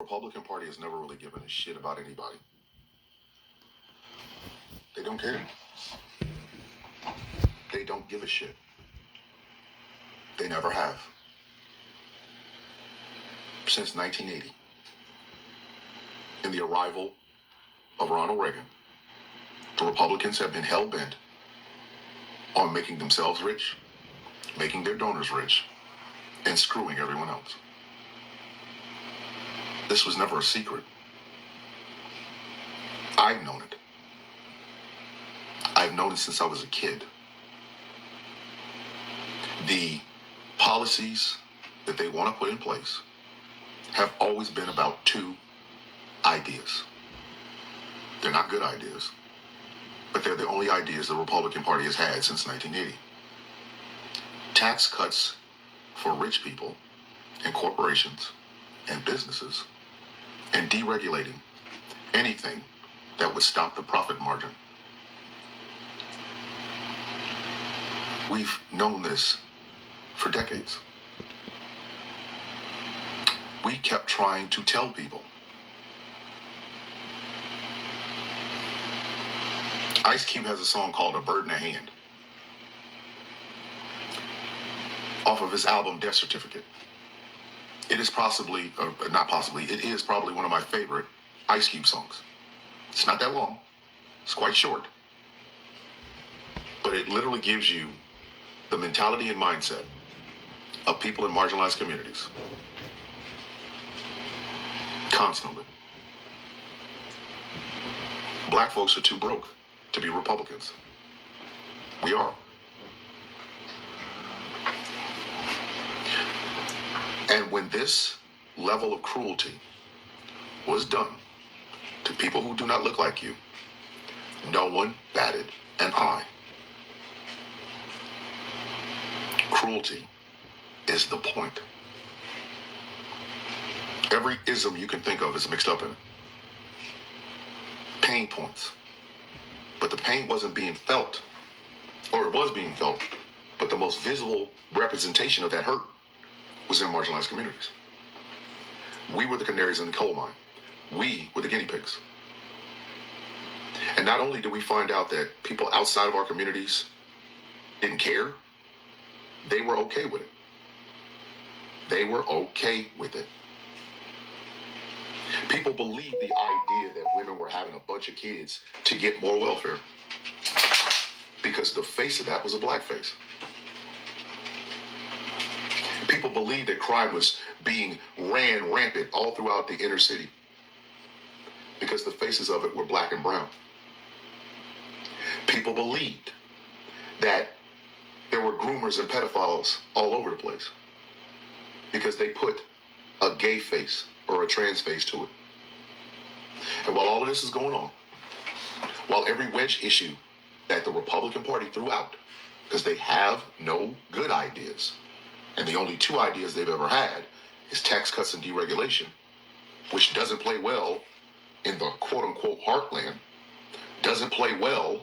Republican Party has never really given a shit about anybody. They don't care. They don't give a shit. They never have. Since 1980, in the arrival of Ronald Reagan, the Republicans have been hell-bent on making themselves rich, making their donors rich, and screwing everyone else. This was never a secret. I've known it. I've known it since I was a kid. The policies that they want to put in place have always been about two ideas. They're not good ideas, but they're the only ideas the Republican Party has had since 1980. Tax cuts for rich people and corporations and businesses, and deregulating anything that would stop the profit margin. We've known this for decades. We kept trying to tell people. Ice Cube has a song called A Bird in a Hand off of his album Death Certificate. It is possibly, not possibly, it is probably one of my favorite Ice Cube songs. It's not that long. It's quite short. But it literally gives you the mentality and mindset of people in marginalized communities. Constantly. Black folks are too broke to be Republicans. We are. And when this level of cruelty was done to people who do not look like you, no one batted an eye. Cruelty is the point. Every ism you can think of is mixed up in it. Pain points. But the pain wasn't being felt, or it was being felt, but the most visible representation of that hurt was in marginalized communities. We were the canaries in the coal mine. We were the guinea pigs. And not only did we find out that people outside of our communities didn't care, they were okay with it. They were okay with it. People believed the idea that women were having a bunch of kids to get more welfare because the face of that was a black face. People believed that crime was being ran rampant all throughout the inner city because the faces of it were black and brown. People believed that there were groomers and pedophiles all over the place because they put a gay face or a trans face to it. And while all of this is going on, while every wedge issue that the Republican Party threw out, because they have no good ideas, and the only two ideas they've ever had is tax cuts and deregulation, which doesn't play well in the quote-unquote heartland, doesn't play well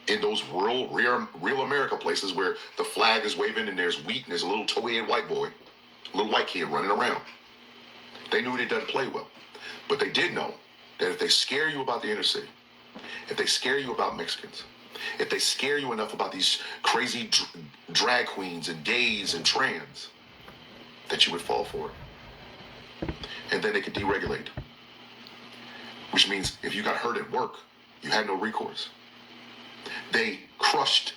in those real America places where the flag is waving and there's wheat and there's a little toy-head white boy, a little white kid running around. They knew it doesn't play well. But they did know that if they scare you about the inner city, if they scare you about Mexicans, if they scare you enough about these crazy drag queens and gays and trans, that you would fall for it. And then they could deregulate. Which means if you got hurt at work, you had no recourse. They crushed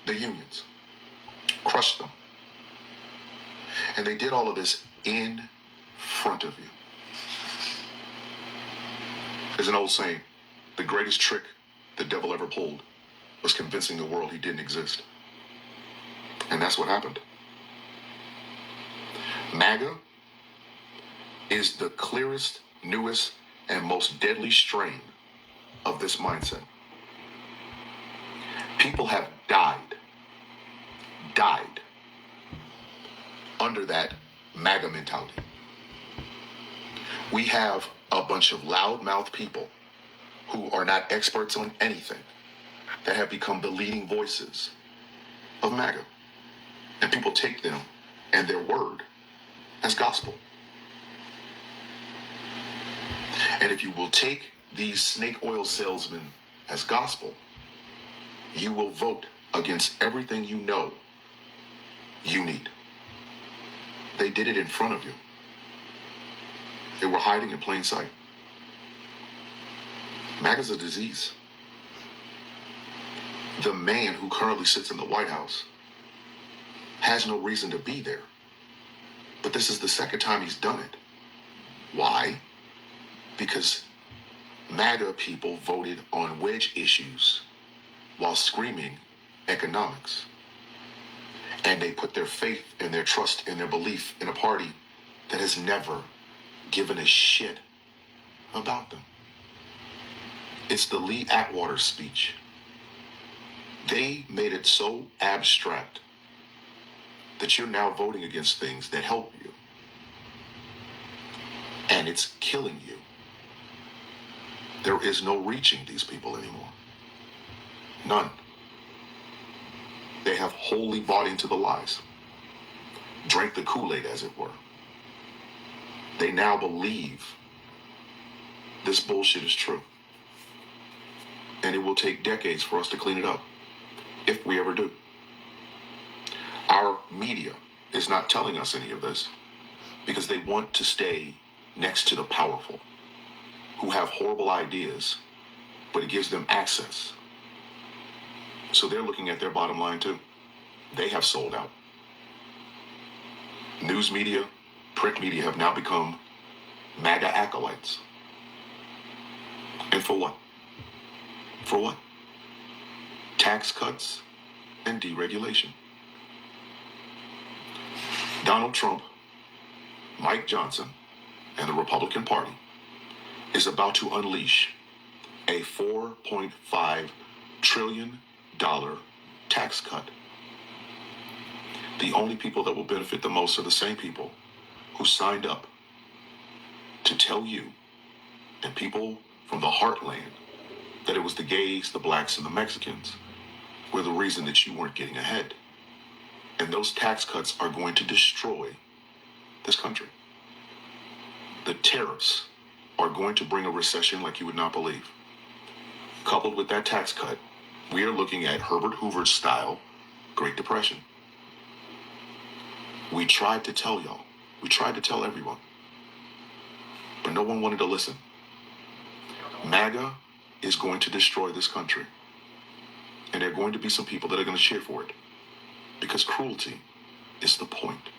the unions. Crushed them. And they did all of this in front of you. There's an old saying, the greatest trick the devil ever pulled was convincing the world he didn't exist. And that's what happened. MAGA is the clearest, newest, and most deadly strain of this mindset. People have died under that MAGA mentality. We have a bunch of loudmouth people who are not experts on anything that have become the leading voices of MAGA. And people take them and their word as gospel. And if you will take these snake oil salesmen as gospel, you will vote against everything you know you need. They did it in front of you. They were hiding in plain sight. MAGA's a disease. The man who currently sits in the White House has no reason to be there. But this is the second time he's done it. Why? Because MAGA people voted on wedge issues while screaming economics. And they put their faith and their trust and their belief in a party that has never given a shit about them. It's the Lee Atwater speech. They made it so abstract that you're now voting against things that help you. And it's killing you. There is no reaching these people anymore. None. They have wholly bought into the lies. Drank the Kool-Aid, as it were. They now believe this bullshit is true. And it will take decades for us to clean it up, if we ever do. Our media is not telling us any of this because they want to stay next to the powerful who have horrible ideas, but it gives them access. So they're looking at their bottom line too. They have sold out. News media, print media have now become MAGA acolytes. And for what? For what? Tax cuts and deregulation. Donald Trump, Mike Johnson, and the Republican Party is about to unleash a $4.5 trillion tax cut. The only people that will benefit the most are the same people who signed up to tell you and people from the heartland that it was the gays, the blacks, and the Mexicans were the reason that you weren't getting ahead. And those tax cuts are going to destroy this country. The tariffs are going to bring a recession like you would not believe. Coupled with that tax cut, we are looking at Herbert Hoover's style Great Depression. We tried to tell y'all. We tried to tell everyone. But no one wanted to listen. MAGA is going to destroy this country. And there are going to be some people that are going to cheer for it. Because cruelty is the point.